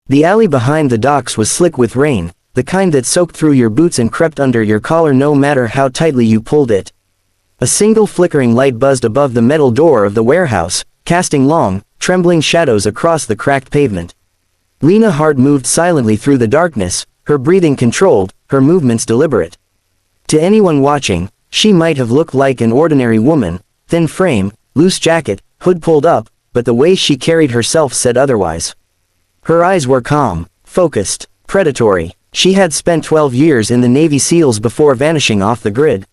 The alley behind the docks was slick with rain, the kind that soaked through your boots and crept under your collar no matter how tightly you pulled it. A single flickering light buzzed above the metal door of the warehouse, casting long, trembling shadows across the cracked pavement. Lena Hart moved silently through the darkness, her breathing controlled, her movements deliberate. To anyone watching, she might have looked like an ordinary woman, thin frame, loose jacket, hood pulled up, but the way she carried herself said otherwise. Her eyes were calm, focused, predatory. She had spent 12 years in the Navy SEALs before vanishing off the grid.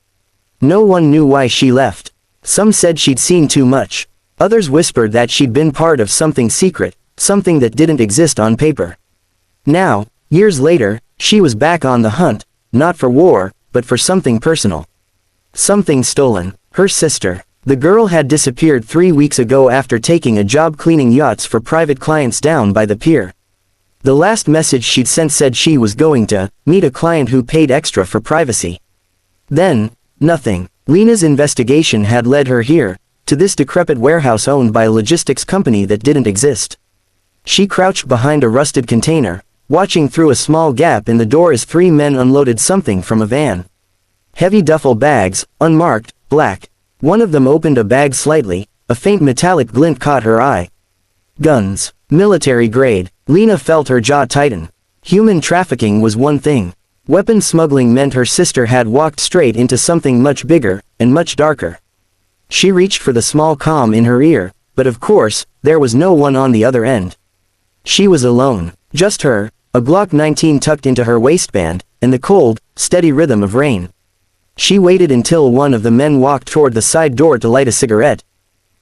No one knew why she left. Some said she'd seen too much. Others whispered that she'd been part of something secret, something that didn't exist on paper. Now, years later, she was back on the hunt, not for war, but for something personal. Something stolen. Her sister. The girl had disappeared 3 weeks ago after taking a job cleaning yachts for private clients down by the pier. The last message she'd sent said she was going to meet a client who paid extra for privacy. Then, nothing. Lena's investigation had led her here, to this decrepit warehouse owned by a logistics company that didn't exist. She crouched behind a rusted container, watching through a small gap in the door as 3 men unloaded something from a van. Heavy duffel bags, unmarked, black. One of them opened a bag slightly, a faint metallic glint caught her eye. Guns. Military grade. Lena felt her jaw tighten. Human trafficking was one thing. Weapon smuggling meant her sister had walked straight into something much bigger, and much darker. She reached for the small comm in her ear, but of course, there was no one on the other end. She was alone. Just her, a Glock 19 tucked into her waistband, and the cold, steady rhythm of rain. She waited until one of the men walked toward the side door to light a cigarette.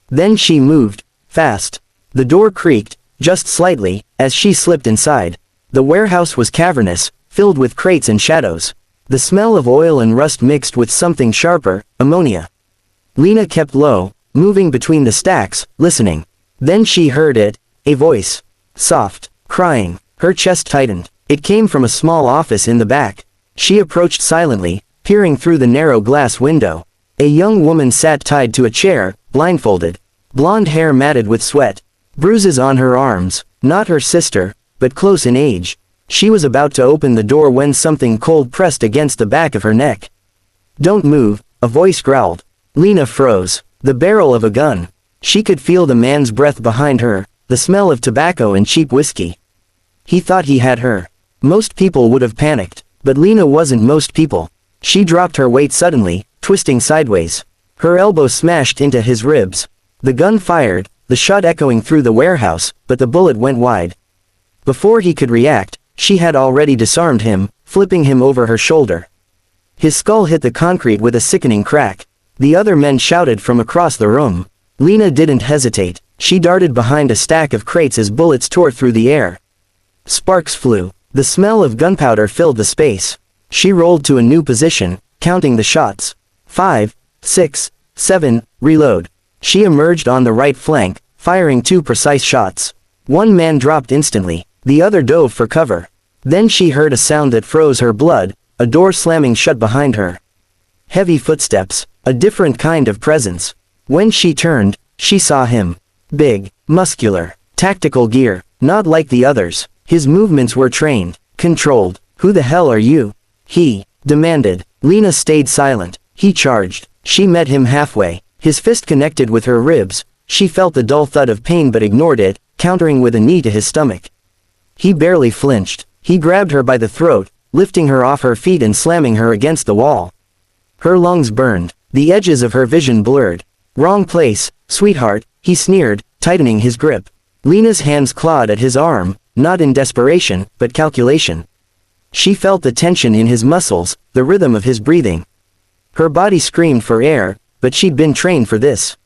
Then she moved, fast. The door creaked, just slightly, as she slipped inside. The warehouse was cavernous, filled with crates and shadows. The smell of oil and rust mixed with something sharper, ammonia. Lena kept low, moving between the stacks, listening. Then she heard it, a voice. Soft, crying. Her chest tightened. It came from a small office in the back. She approached silently, peering through the narrow glass window. A young woman sat tied to a chair, blindfolded. Blonde hair matted with sweat. Bruises on her arms. Not her sister, but close in age. She was about to open the door when something cold pressed against the back of her neck. "Don't move," a voice growled. Lena froze. The barrel of a gun. She could feel the man's breath behind her, the smell of tobacco and cheap whiskey. He thought he had her. Most people would have panicked, but Lena wasn't most people. She dropped her weight suddenly, twisting sideways. Her elbow smashed into his ribs. The gun fired, the shot echoing through the warehouse, but the bullet went wide. Before he could react, she had already disarmed him, flipping him over her shoulder. His skull hit the concrete with a sickening crack. The other men shouted from across the room. Lena didn't hesitate. She darted behind a stack of crates as bullets tore through the air. Sparks flew. The smell of gunpowder filled the space. She rolled to a new position, counting the shots. 5, 6, 7, reload. She emerged on the right flank, firing 2 precise shots. One man dropped instantly, the other dove for cover. Then she heard a sound that froze her blood, a door slamming shut behind her. Heavy footsteps, a different kind of presence. When she turned, she saw him. Big, muscular, tactical gear, not like the others. His movements were trained, controlled. "Who the hell are you?" he demanded. Lena stayed silent. He charged. She met him halfway. His fist connected with her ribs. She felt the dull thud of pain but ignored it, countering with a knee to his stomach. He barely flinched. He grabbed her by the throat, lifting her off her feet and slamming her against the wall. Her lungs burned. The edges of her vision blurred. "Wrong place, sweetheart," he sneered, tightening his grip. Lena's hands clawed at his arm, not in desperation, but calculation. She felt the tension in his muscles, the rhythm of his breathing. Her body screamed for air, but she'd been trained for this.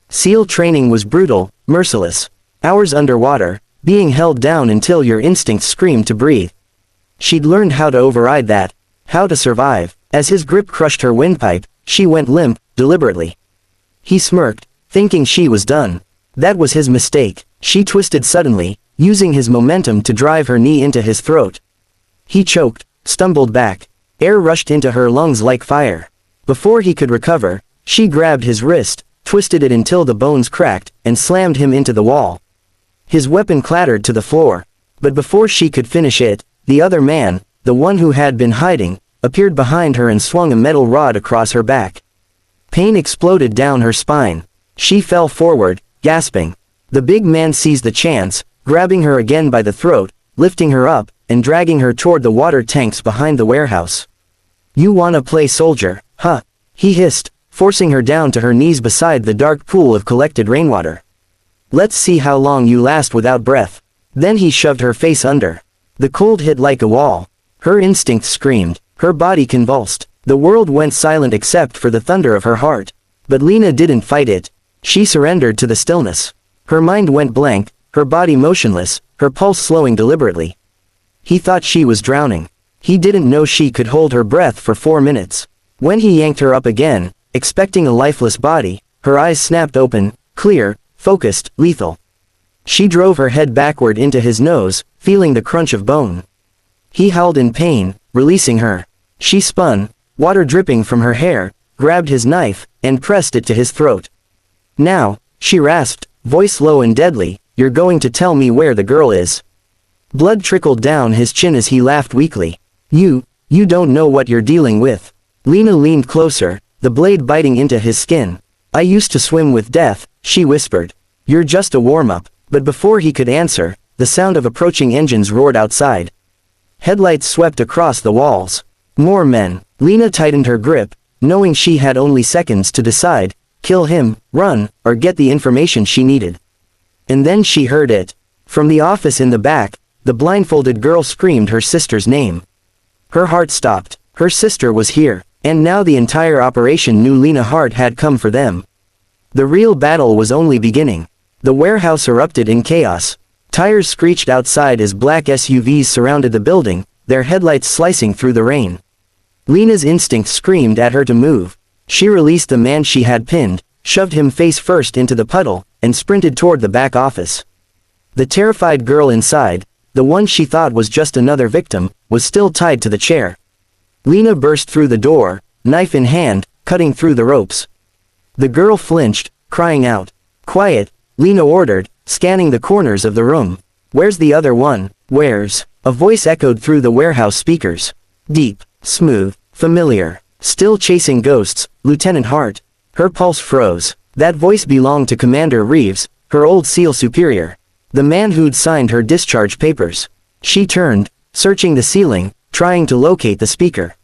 SEAL training was brutal, merciless. Hours underwater, being held down until your instincts screamed to breathe. She'd learned how to override that, how to survive. As his grip crushed her windpipe, she went limp, deliberately. He smirked, thinking she was done. That was his mistake. She twisted suddenly, using his momentum to drive her knee into his throat. He choked, stumbled back. Air rushed into her lungs like fire. Before he could recover, she grabbed his wrist, twisted it until the bones cracked, and slammed him into the wall. His weapon clattered to the floor. But before she could finish it, the other man, the one who had been hiding, appeared behind her and swung a metal rod across her back. Pain exploded down her spine. She fell forward, gasping. The big man seized the chance, grabbing her again by the throat, lifting her up, and dragging her toward the water tanks behind the warehouse. "You wanna play soldier, huh?" he hissed, forcing her down to her knees beside the dark pool of collected rainwater. "Let's see how long you last without breath." Then he shoved her face under. The cold hit like a wall. Her instincts screamed, her body convulsed. The world went silent except for the thunder of her heart. But Lena didn't fight it. She surrendered to the stillness. Her mind went blank, her body motionless, her pulse slowing deliberately. He thought she was drowning. He didn't know she could hold her breath for 4 minutes. When he yanked her up again, expecting a lifeless body, her eyes snapped open, clear, focused, lethal. She drove her head backward into his nose, feeling the crunch of bone. He howled in pain, releasing her. She spun, water dripping from her hair, grabbed his knife, and pressed it to his throat. "Now," she rasped, voice low and deadly, "you're going to tell me where the girl is." Blood trickled down his chin as he laughed weakly. You don't know what you're dealing with." Lena leaned closer, the blade biting into his skin. "I used to swim with death," she whispered. "You're just a warm-up." But before he could answer, the sound of approaching engines roared outside. Headlights swept across the walls. More men. Lena tightened her grip, knowing she had only seconds to decide, kill him, run, or get the information she needed. And then she heard it. From the office in the back, the blindfolded girl screamed her sister's name. Her heart stopped. Her sister was here, and now the entire operation knew Lena Hart had come for them. The real battle was only beginning. The warehouse erupted in chaos. Tires screeched outside as black SUVs surrounded the building, their headlights slicing through the rain. Lena's instincts screamed at her to move. She released the man she had pinned, shoved him face first into the puddle, and sprinted toward the back office. The terrified girl inside, the one she thought was just another victim, was still tied to the chair. Lena burst through the door, knife in hand, cutting through the ropes. The girl flinched, crying out. "Quiet," Lena ordered, scanning the corners of the room. "Where's the other one? Where's?" A voice echoed through the warehouse speakers. Deep, smooth, familiar. "Still chasing ghosts, Lieutenant Hart." Her pulse froze. That voice belonged to Commander Reeves, her old SEAL superior. The man who'd signed her discharge papers. She turned, searching the ceiling, trying to locate the speaker.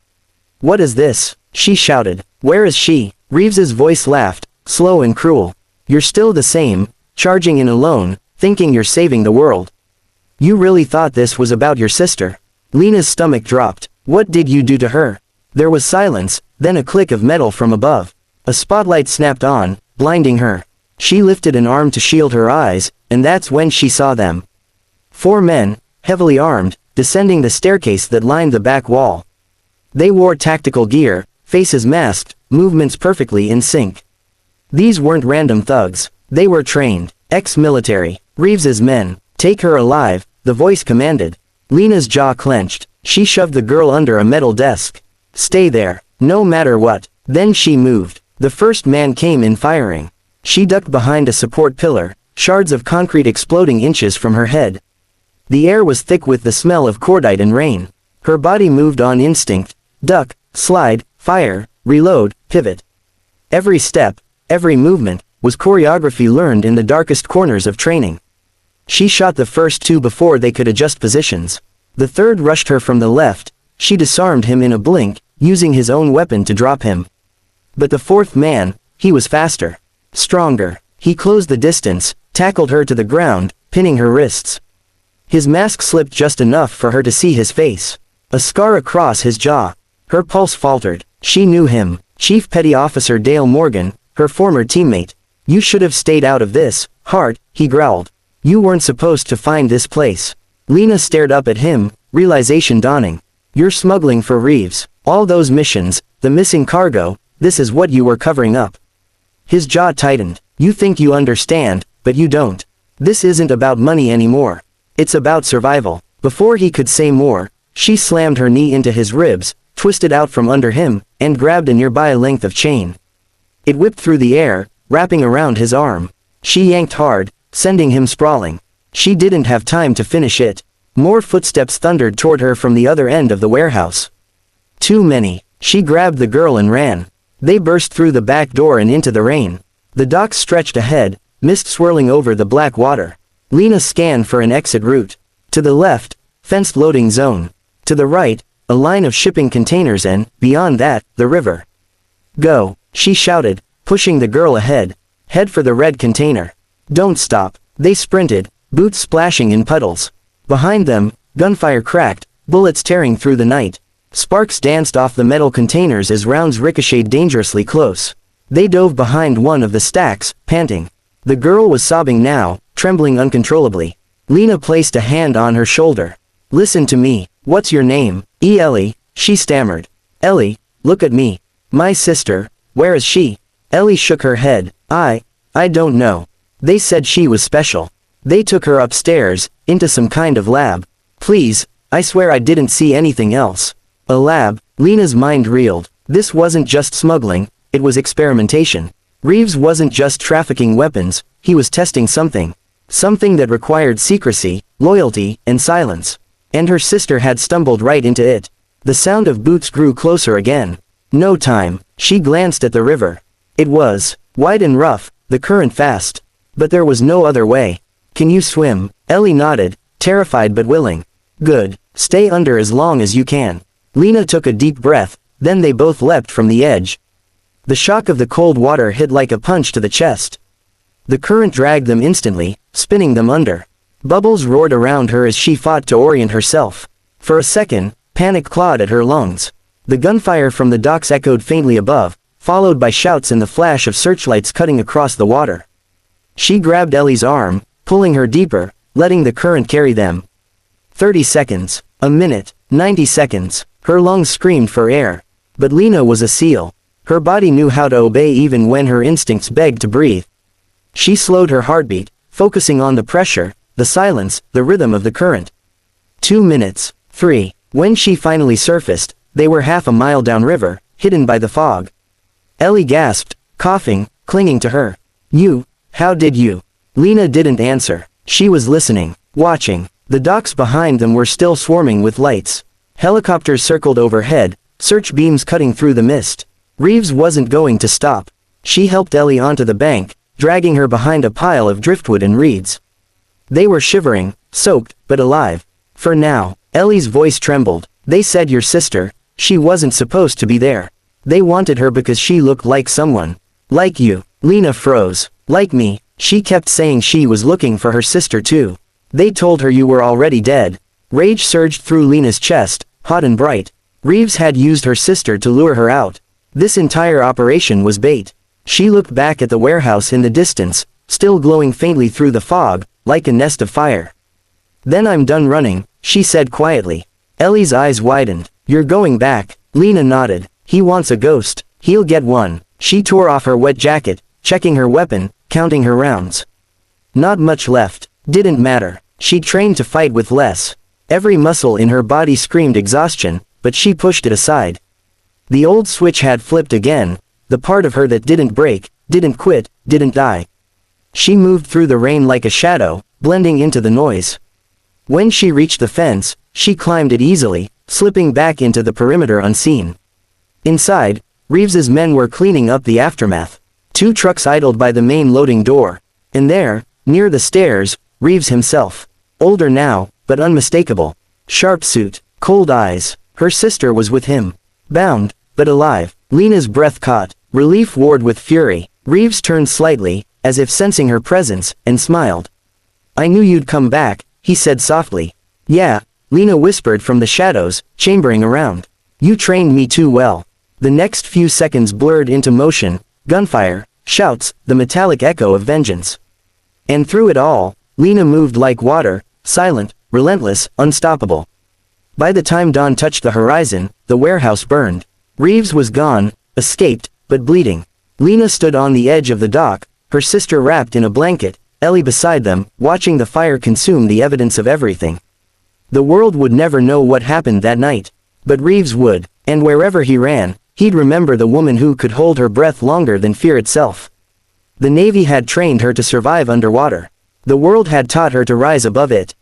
"What is this?" she shouted. "Where is she?" Reeves's voice laughed, slow and cruel. "You're still the same, charging in alone, thinking you're saving the world. You really thought this was about your sister?" Lena's stomach dropped. "What did you do to her?" There was silence, then a click of metal from above. A spotlight snapped on, blinding her. She lifted an arm to shield her eyes, and that's when she saw them. 4 men, heavily armed, descending the staircase that lined the back wall. They wore tactical gear, faces masked, movements perfectly in sync. These weren't random thugs. They were trained, ex-military. Reeves's men. "Take her alive," the voice commanded. Lena's jaw clenched. She shoved the girl under a metal desk. "Stay there, no matter what." Then she moved. The first man came in firing. She ducked behind a support pillar, shards of concrete exploding inches from her head. The air was thick with the smell of cordite and rain. Her body moved on instinct. Duck, slide, fire, reload, pivot. Every step, every movement, was choreography learned in the darkest corners of training. She shot the first 2 before they could adjust positions. The third rushed her from the left. She disarmed him in a blink, using his own weapon to drop him. But the 4th man, he was faster. Stronger. He closed the distance, tackled her to the ground, pinning her wrists. His mask slipped just enough for her to see his face. A scar across his jaw. Her pulse faltered. She knew him. Chief Petty Officer Dale Morgan, her former teammate. "You should have stayed out of this, Hart," he growled. "You weren't supposed to find this place." Lena stared up at him, realization dawning. "You're smuggling for Reeves. All those missions, the missing cargo, this is what you were covering up." His jaw tightened. "You think you understand, but you don't. This isn't about money anymore. It's about survival." Before he could say more, she slammed her knee into his ribs, twisted out from under him, and grabbed a nearby length of chain. It whipped through the air, wrapping around his arm. She yanked hard, sending him sprawling. She didn't have time to finish it. More footsteps thundered toward her from the other end of the warehouse. Too many. She grabbed the girl and ran. They burst through the back door and into the rain. The docks stretched ahead, mist swirling over the black water. Lena scanned for an exit route. To the left, fenced loading zone. To the right, a line of shipping containers and, beyond that, the river. Go, she shouted, pushing the girl ahead. Head for the red container. Don't stop. They sprinted, boots splashing in puddles. Behind them, gunfire cracked, bullets tearing through the night. Sparks danced off the metal containers as rounds ricocheted dangerously close. They dove behind one of the stacks, panting. The girl was sobbing now, trembling uncontrollably. Lena placed a hand on her shoulder. Listen to me. What's your name? Ellie, she stammered. Ellie, look at me. My sister, where is she? Ellie shook her head. I don't know. They said she was special. They took her upstairs, into some kind of lab. Please, I swear I didn't see anything else. A lab, Lena's mind reeled. This wasn't just smuggling, it was experimentation. Reeves wasn't just trafficking weapons, he was testing something. Something that required secrecy, loyalty, and silence. And her sister had stumbled right into it. The sound of boots grew closer again. No time, she glanced at the river. It was wide and rough, the current fast. But there was no other way. Can you swim? Ellie nodded, terrified but willing. Good, stay under as long as you can. Lena took a deep breath, then they both leapt from the edge. The shock of the cold water hit like a punch to the chest. The current dragged them instantly, spinning them under. Bubbles roared around her as she fought to orient herself. For a second, panic clawed at her lungs. The gunfire from the docks echoed faintly above, followed by shouts and the flash of searchlights cutting across the water. She grabbed Ellie's arm, pulling her deeper, letting the current carry them. 30 seconds, a minute, 90 seconds. Her lungs screamed for air. But Lena was a seal. Her body knew how to obey even when her instincts begged to breathe. She slowed her heartbeat, focusing on the pressure, the silence, the rhythm of the current. 2 minutes. 3. When she finally surfaced, they were half a mile downriver, hidden by the fog. Ellie gasped, coughing, clinging to her. How did you? Lena didn't answer. She was listening, watching. The docks behind them were still swarming with lights. Helicopters circled overhead, search beams cutting through the mist. Reeves wasn't going to stop. She helped Ellie onto the bank, dragging her behind a pile of driftwood and reeds. They were shivering, soaked, but alive. For now, Ellie's voice trembled. They said your sister, she wasn't supposed to be there. They wanted her because she looked like someone. Like you. Lena froze. Like me. She kept saying she was looking for her sister too. They told her you were already dead. Rage surged through Lena's chest, hot and bright. Reeves had used her sister to lure her out. This entire operation was bait. She looked back at the warehouse in the distance, still glowing faintly through the fog, like a nest of fire. Then I'm done running, she said quietly. Ellie's eyes widened. You're going back. Lena nodded. He wants a ghost. He'll get one. She tore off her wet jacket, checking her weapon, counting her rounds. Not much left. Didn't matter. She trained to fight with less. Every muscle in her body screamed exhaustion, but she pushed it aside. The old switch had flipped again, the part of her that didn't break, didn't quit, didn't die. She moved through the rain like a shadow, blending into the noise. When she reached the fence, she climbed it easily, slipping back into the perimeter unseen. Inside, Reeves's men were cleaning up the aftermath. 2 trucks idled by the main loading door. And there, near the stairs, Reeves himself. Older now, but unmistakable. Sharp suit, cold eyes. Her sister was with him. Bound, but alive. Lena's breath caught. Relief warred with fury. Reeves turned slightly, as if sensing her presence, and smiled. I knew you'd come back, he said softly. Yeah, Lena whispered from the shadows, chambering around. You trained me too well. The next few seconds blurred into motion, gunfire, shouts, the metallic echo of vengeance. And through it all, Lena moved like water, silent, relentless, unstoppable. By the time dawn touched the horizon, the warehouse burned. Reeves was gone, escaped, but bleeding. Lena stood on the edge of the dock, her sister wrapped in a blanket, Ellie beside them, watching the fire consume the evidence of everything. The world would never know what happened that night. But Reeves would, and wherever he ran, he'd remember the woman who could hold her breath longer than fear itself. The Navy had trained her to survive underwater. The world had taught her to rise above it.